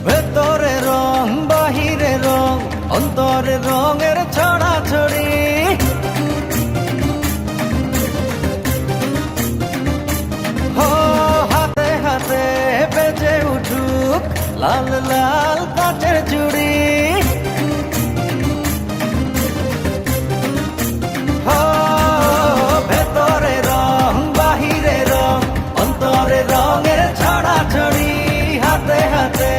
ভেতরে রং বাহিরে রং অন্তরে রঙের ছড়াছড়ি হো হাতে হাতে বেজে উঠুক লাল লাল কাচের চুড়ি হো ভেতরে রং বাহিরে রং অন্তরে রঙের ছড়াছড়ি হাতে হাতে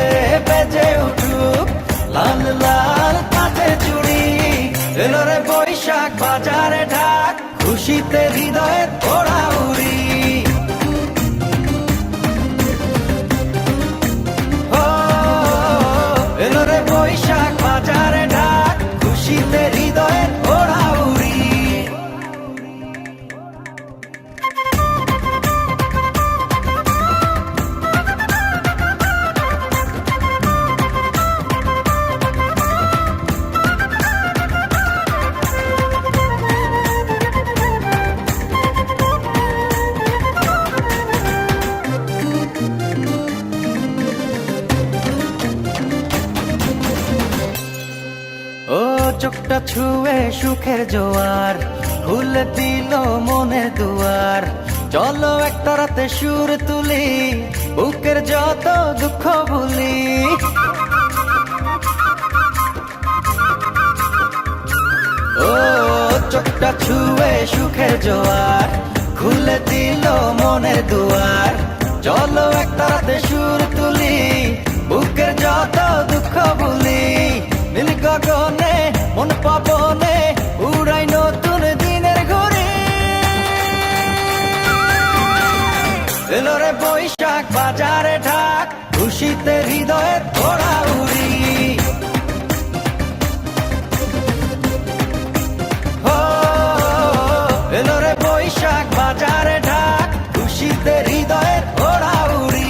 বেজে উঠুক লাল লাল কাচের চুড়ি এলো রে বৈশাখ বাজারে ঢাক খুশিতে হৃদয়ের ওড়া উড়ি ও এলো রে বৈশাখ বাজারে ঢাক খুশিতে হৃদয়ের ওড়া উড়ি ও চোখটা ছুঁয়ে সুখের জোয়ার খুলে দিল মনের দুয়ার চলো একটা রাতে সুর তুলি বুকের যত দুঃখ ভুলি ও চোখটা ছুঁয়ে সুখের জোয়ার খুলে দিল মনের দুয়ার চলো একটা রাতে সুর তুলি বুকের যত দুঃখ ভুলি নীল গগনে মন পাবনে উড়াই নতুন দিনের ঘুরি এলো রে বৈশাখ বাজারে ঢাক খুশিতে হৃদয়ের ওড়া উড়ি ও এলো রে বৈশাখ বাজারে ঢাক খুশিতে হৃদয়ের ওড়া উড়ি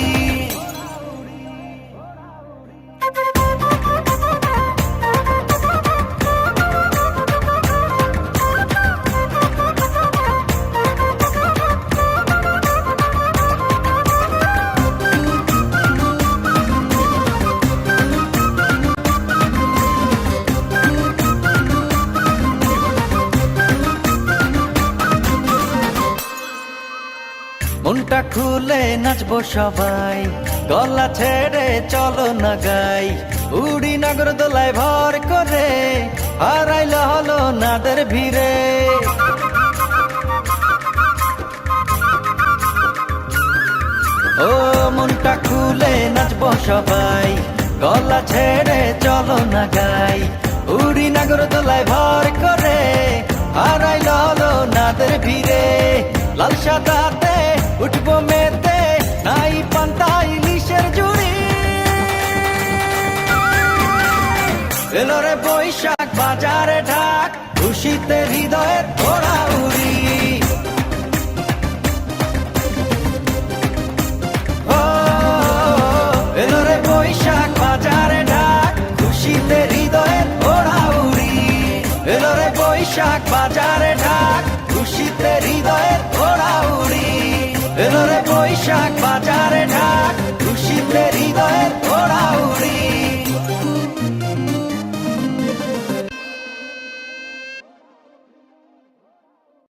মনটা খুলে নাচবো সবাই গলা ছেড়ে চলো না গাই উড়ি নগর দোলায় ভর করে হারাইল হলো নাদের ভিড়ে ও মনটা খুলে নাচবো সবাই গলা ছেড়ে চলো না গাই উড়ি নগর দোলায় ভর করে হারাইল হলো নাদের ভিড়ে লাল সাদাতে উঠবো মেতে নাই পান্তা ইলিশের জুড়ি এলো রে বৈশাখ বাজারে ঢাক খুশিতে হৃদয়ের ওড়া উড়ি ও এলো রে বৈশাখ বাজারে ঢাক খুশিতে হৃদয়ের ওড়া উড়ি এলো রে বৈশাখ বাজারে ঢাক